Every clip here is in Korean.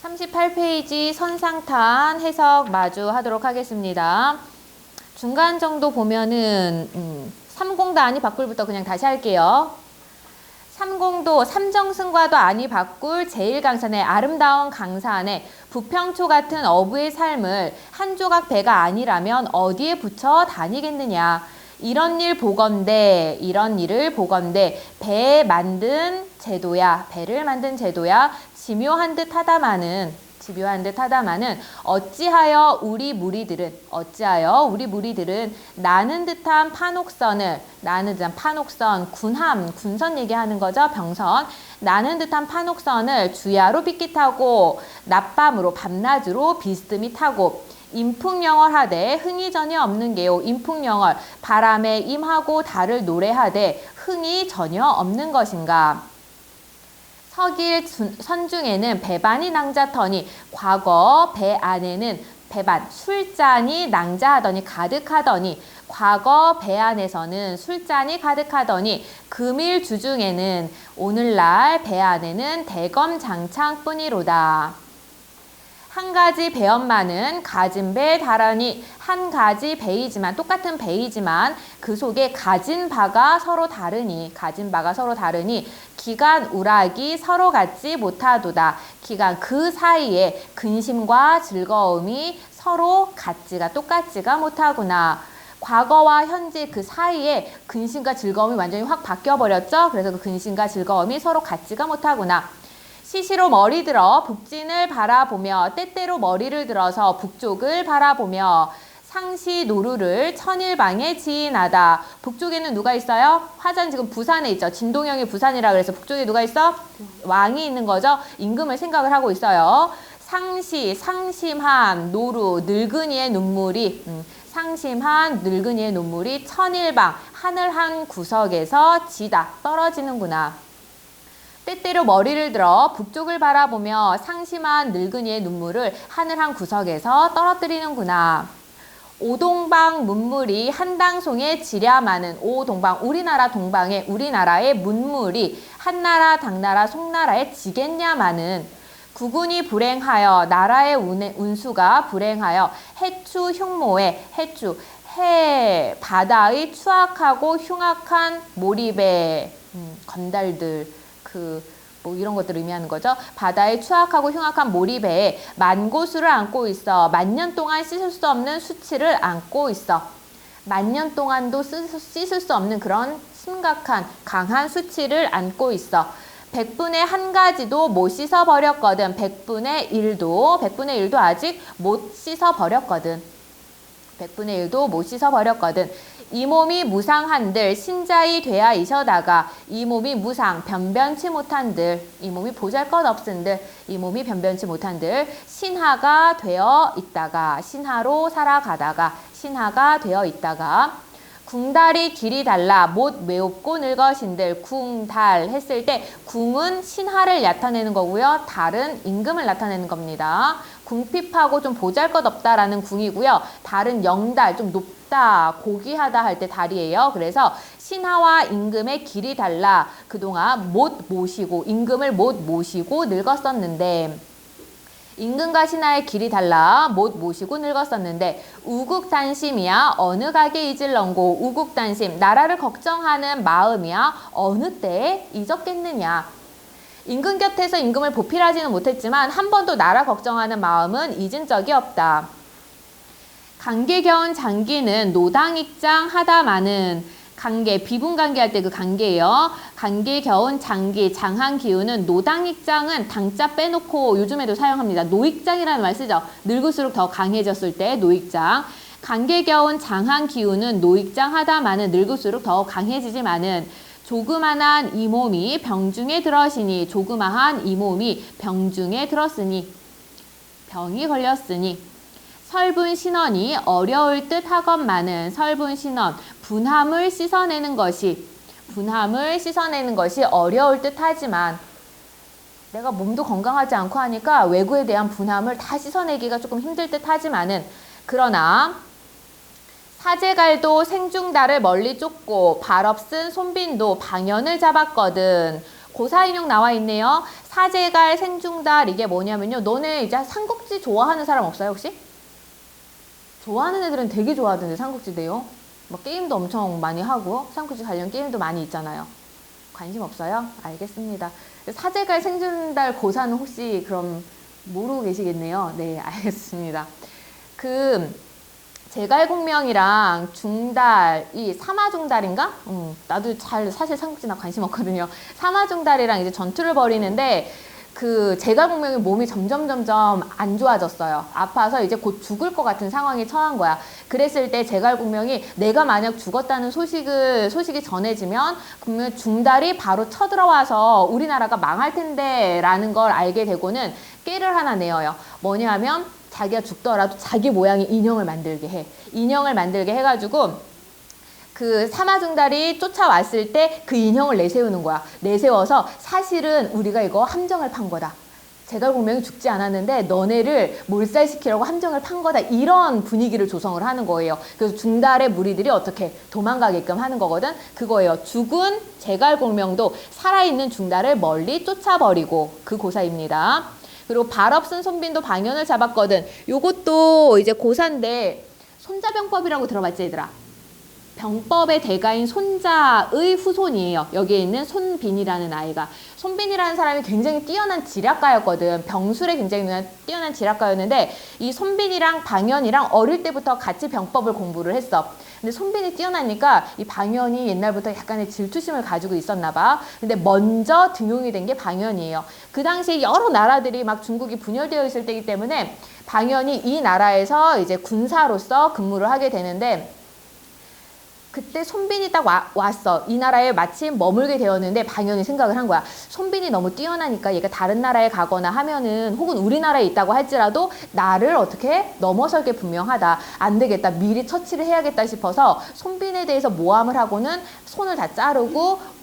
38페이지 선상탄 해석 마주 하도록 하겠습니다. 중간 정도 보면은 3공도 아니 바꿀부터 그냥 다시 할게요. 3공도 삼정승과도 아니 바꿀 제1강산의 아름다운 강산에 부평초 같은 어부의 삶을 한 조각 배가 아니라면 어디에 붙여 다니겠느냐. 이런 일을 보건대 배 만든 제도야, 배를 만든 제도야 지묘한 듯 하다마는 어찌하여 우리 무리들은 나는 듯한 판옥선을 군선 얘기하는 거죠. 병선 나는 듯한 판옥선을 주야로 빗깃하고 낮밤으로 밤낮으로 비스듬히 타고 인풍영월 하되 흥이 전혀 없는 게요. 인풍영월 바람에 임하고 달을 노래하되 흥이 전혀 없는 것인가. 서길 선중에는 배반이 낭자터니 과거 배 안에는 배반 술잔이 낭자하더니 가득하더니 과거 배 안에서는 술잔이 가득하더니 금일 주중에는 오늘날 배 안에는 대검장창뿐이로다. 한 가지 배엄마는 가진 배 다라니 한 가지 배이지만 똑같은 배이지만 그 속에 가진 바가 서로 다르니 기간 우락이 서로 같지 못하도다. 기간 그 사이에 근심과 즐거움이 서로 같지가 똑같지가 못하구나. 과거와 현재 그 사이에 근심과 즐거움이 완전히 확 바뀌어버렸죠. 그래서 그 근심과 즐거움이 서로 같지가 못하구나. 시시로 머리 들어 북진을 바라보며 때때로 머리를 들어서 북쪽을 바라보며 상시 노루를 천일방에 지인하다. 북쪽에는 누가 있어요? 화전 지금 부산에 있죠. 진동영이 부산이라 그래서 북쪽에 누가 있어? 왕이 있는 거죠. 임금을 생각을 하고 있어요. 상심한 노루 늙은이의 눈물이 천일방 하늘 한 구석에서 지다 떨어지는구나. 때때로 머리를 들어 북쪽을 바라보며 상심한 늙은이의 눈물을 하늘 한 구석에서 떨어뜨리는구나. 오동방 문물이 한당송에 지랴마는 오동방 우리나라의 문물이 한나라 당나라 송나라에 지겠냐마는 국운이 불행하여 나라의 운수가 불행하여 해추 흉모에 해 바다의 추악하고 흉악한 몰입에 건달들 이런 것들을 의미하는 거죠. 바다의 추악하고 흉악한 몰입에 만고수를 안고 있어. 만년 동안 씻을 수 없는 수치를 안고 있어. 만년 동안도 씻을 수 없는 그런 심각한 강한 수치를 안고 있어. 100분의 1가지도 못 씻어버렸거든. 100분의 1도 아직 못 씻어버렸거든. 이 몸이 무상한들 신자이 되어 있어다가 이 몸이 무상 변변치 못한들 이 몸이 보잘것없은들 이 몸이 변변치 못한들 신하가 되어 있다가 신하로 살아가다가 신하가 되어 있다가 궁달이 길이 달라 못 외웁고 늙으신들 궁달 했을 때 궁은 신하를 나타내는 거고요. 달은 임금을 나타내는 겁니다. 궁핍하고 좀 보잘것없다라는 궁이고요. 달은 영달 좀 높다 고귀하다 할 때 달이에요. 그래서 신하와 임금의 길이 달라 그동안 임금을 못 모시고 늙었었는데 임금과 신하의 길이 달라 못 모시고 늙었었는데 우국단심이야 어느 가게 잊을런고 우국단심 나라를 걱정하는 마음이야 어느 때에 잊었겠느냐. 임금 곁에서 임금을 보필하지는 못했지만 한 번도 나라 걱정하는 마음은 잊은 적이 없다. 관계겨운 장기는 노당익장 하다마는 관계, 비분관계 할 때 그 관계예요. 관계겨운 장기, 장한 기운은 노당익장은 당자 빼놓고 요즘에도 사용합니다. 노익장이라는 말 쓰죠. 늙을수록 더 강해졌을 때 노익장. 관계겨운 장한 기운은 노익장 하다마는 늙을수록 더 강해지지만은 조그만한 이 몸이 병중에 들었으니 병이 걸렸으니 설분 신원이 어려울 듯 하건만은 설분 신원 분함을 씻어내는 것이 어려울 듯 하지만 내가 몸도 건강하지 않고 하니까 외구에 대한 분함을 다 씻어내기가 조금 힘들 듯 하지만은 그러나 사제갈도 생중달을 멀리 쫓고 발없은 손빈도 방연을 잡았거든. 고사인용 나와 있네요. 사제갈 생중달 이게 뭐냐면요. 너네 이제 삼국지 좋아하는 사람 없어요 혹시? 좋아하는 애들은 되게 좋아하던데 삼국지 내용. 뭐 게임도 엄청 많이 하고 삼국지 관련 게임도 많이 있잖아요. 관심 없어요? 알겠습니다. 사제갈 생중달 고사는 혹시 그럼 모르고 계시겠네요. 네, 알겠습니다. 제갈공명이랑 중달, 이 삼화중달인가? 나도 사실 삼국지나 관심 없거든요. 삼화중달이랑 이제 전투를 벌이는데 제갈공명의 몸이 점점 안 좋아졌어요. 아파서 이제 곧 죽을 것 같은 상황에 처한 거야. 그랬을 때 제갈공명이 내가 만약 죽었다는 소식이 전해지면 그러면 중달이 바로 쳐들어와서 우리나라가 망할 텐데 라는 걸 알게 되고는 깨를 하나 내어요. 뭐냐 하면 자기가 죽더라도 자기 모양의 인형을 만들게 해. 인형을 만들게 해가지고 삼화중달이 쫓아왔을 때 그 인형을 내세우는 거야. 내세워서 사실은 우리가 이거 함정을 판 거다. 제갈공명이 죽지 않았는데 너네를 몰살시키려고 함정을 판 거다. 이런 분위기를 조성을 하는 거예요. 그래서 중달의 무리들이 어떻게 도망가게끔 하는 거거든. 그거예요. 죽은 제갈공명도 살아있는 중달을 멀리 쫓아버리고 그 고사입니다. 그리고 발업쓴 손빈도 방연을 잡았거든. 요것도 이제 고사인데 손자병법이라고 들어봤지 얘들아? 병법의 대가인 손자의 후손이에요. 여기에 있는 손빈이라는 아이가. 손빈이라는 사람이 굉장히 뛰어난 지략가였거든. 병술에 굉장히 뛰어난 지략가였는데 이 손빈이랑 방연이랑 어릴 때부터 같이 병법을 공부를 했어. 근데 손빈이 뛰어나니까 이 방연이 옛날부터 약간의 질투심을 가지고 있었나 봐. 근데 먼저 등용이 된 게 방연이에요. 그 당시에 여러 나라들이 막 중국이 분열되어 있을 때이기 때문에 방연이 이 나라에서 이제 군사로서 근무를 하게 되는데 그때 손빈이 딱 왔어. 이 나라에 마침 머물게 되었는데 방연이 생각을 한 거야. 손빈이 너무 뛰어나니까 얘가 다른 나라에 가거나 하면은 혹은 우리나라에 있다고 할지라도 나를 어떻게 넘어설 게 분명하다. 안 되겠다. 미리 처치를 해야겠다 싶어서 손빈에 대해서 모함을 하고는 손을 다 자르고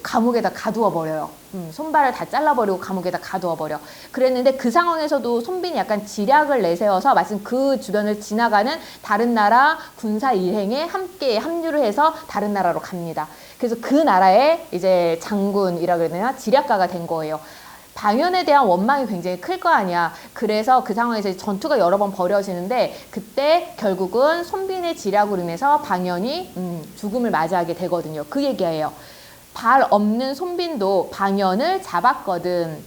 감옥에다 가두어 버려요. 손발을 다 잘라버리고 감옥에다 가두어 버려. 그랬는데 그 상황에서도 손빈이 약간 지략을 내세워서 마침 그 주변을 지나가는 다른 나라 군사 일행에 함께 합류를 해서 다른 나라로 갑니다. 그래서 그 나라의 이제 장군이라 그래야 되나? 지략가가 된 거예요. 방연에 대한 원망이 굉장히 클 거 아니야. 그래서 그 상황에서 전투가 여러 번 벌어지는데 그때 결국은 손빈의 지략으로 인해서 방연이 죽음을 맞이하게 되거든요. 그 얘기예요. 발 없는 손빈도 방연을 잡았거든.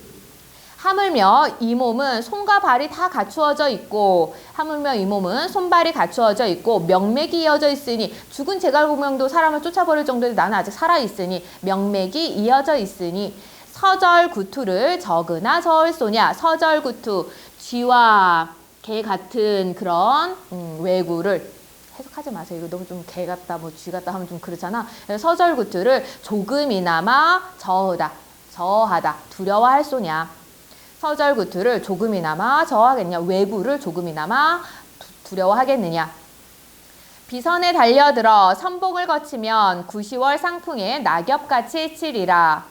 하물며 이 몸은 손과 발이 다 갖추어져 있고 하물며 이 몸은 손발이 갖추어져 있고 명맥이 이어져 있으니 죽은 제갈공명도 사람을 쫓아버릴 정도로 나는 아직 살아있으니 명맥이 이어져 있으니 서절구투를 적으나 저을소냐. 서절구투 쥐와 개 같은 그런 외구를 해석하지 마세요. 이거 너무 좀 개 같다, 뭐 쥐 같다 하면 좀 그렇잖아. 서절구투를 조금이나마 저하다, 두려워할 소냐. 서절구투를 조금이나마 저하겠냐. 외구를 조금이나마 두려워하겠느냐. 비선에 달려들어 선봉을 거치면 구시월 상풍에 낙엽같이 치리라.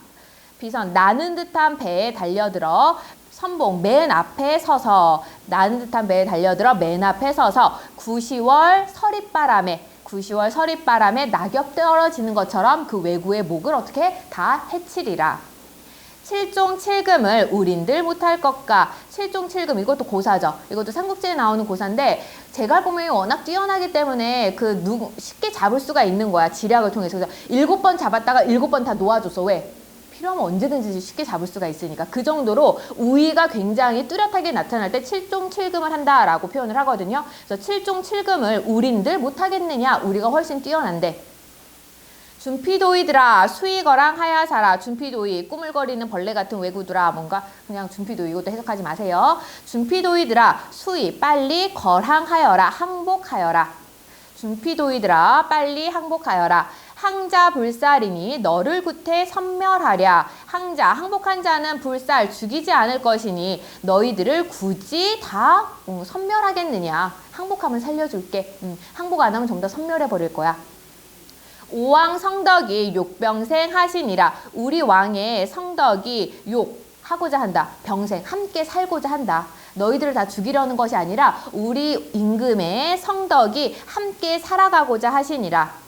비선, 나는 듯한 배에 달려들어 선봉 맨 앞에 서서 나는 듯한 배에 달려들어 맨 앞에 서서 9, 10월 서릿바람에 낙엽 떨어지는 것처럼 그 외구의 목을 어떻게 다 해치리라. 7종7금을 우린들 못할 것까. 7종7금 이것도 고사죠. 이것도 삼국지에 나오는 고사인데 제갈공명이 워낙 뛰어나기 때문에 쉽게 잡을 수가 있는 거야. 지략을 통해서. 그래서 7번 잡았다가 7번 다 놓아줬어. 왜? 필요하면 언제든지 쉽게 잡을 수가 있으니까. 그 정도로 우위가 굉장히 뚜렷하게 나타날 때 7종7금을 한다라고 표현을 하거든요. 그래서 7종7금을 우린들 못하겠느냐. 우리가 훨씬 뛰어난데. 준피도이들아 수이거랑 하야사라. 준피도이 꾸물거리는 벌레 같은 외구들아. 뭔가 그냥 준피도이 이것도 해석하지 마세요. 준피도이들아 수이 빨리 거랑하여라. 항복하여라. 준피도이들아 빨리 항복하여라. 항자 불살이니 너를 구태 선멸하랴. 항복한 자는 불살 죽이지 않을 것이니 너희들을 굳이 다 선멸하겠느냐. 항복하면 살려줄게. 항복 안 하면 전부 다 선멸해버릴 거야. 오왕 성덕이 욕병생 하시니라. 우리 왕의 성덕이 욕하고자 한다. 병생 함께 살고자 한다. 너희들을 다 죽이려는 것이 아니라 우리 임금의 성덕이 함께 살아가고자 하시니라.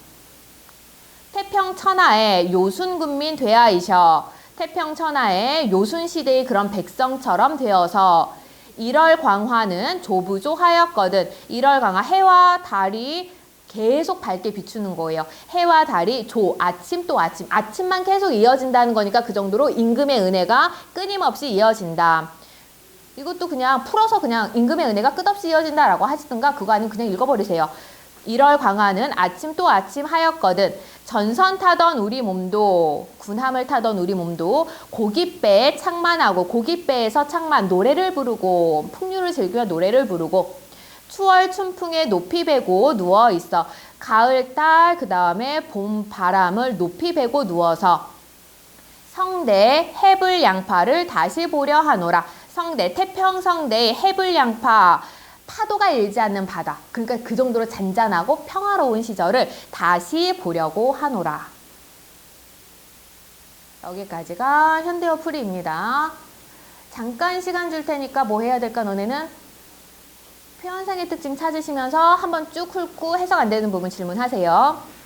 태평천하에 요순군민 되하이셔. 태평천하의 요순시대의 그런 백성처럼 되어서 일월광화는 조부조하였거든. 일월광화 해와 달이 계속 밝게 비추는 거예요. 해와 달이 아침 또 아침, 아침만 계속 이어진다는 거니까 그 정도로 임금의 은혜가 끊임없이 이어진다. 이것도 그냥 풀어서 그냥 임금의 은혜가 끝없이 이어진다라고 하시든가 그거 아니면 그냥 읽어버리세요. 일월광화는 아침 또 아침 하였거든. 전선 타던 우리 몸도, 군함을 타던 우리 몸도 고깃배에 창만하고, 고깃배에서 창만, 노래를 부르고, 풍류를 즐기며 노래를 부르고, 추월 춘풍에 높이 베고 누워 있어. 가을 달, 그 다음에 봄 바람을 높이 베고 누워서 성대 해불 양파를 다시 보려 하노라. 성대, 태평성대의 해불 양파, 파도가 일지 않는 바다. 그러니까 그 정도로 잔잔하고 평화로운 시절을 다시 보려고 하노라. 여기까지가 현대어 풀이입니다. 잠깐 시간 줄 테니까 뭐 해야 될까 너네는? 표현상의 특징 찾으시면서 한번 쭉 훑고 해석 안 되는 부분 질문하세요.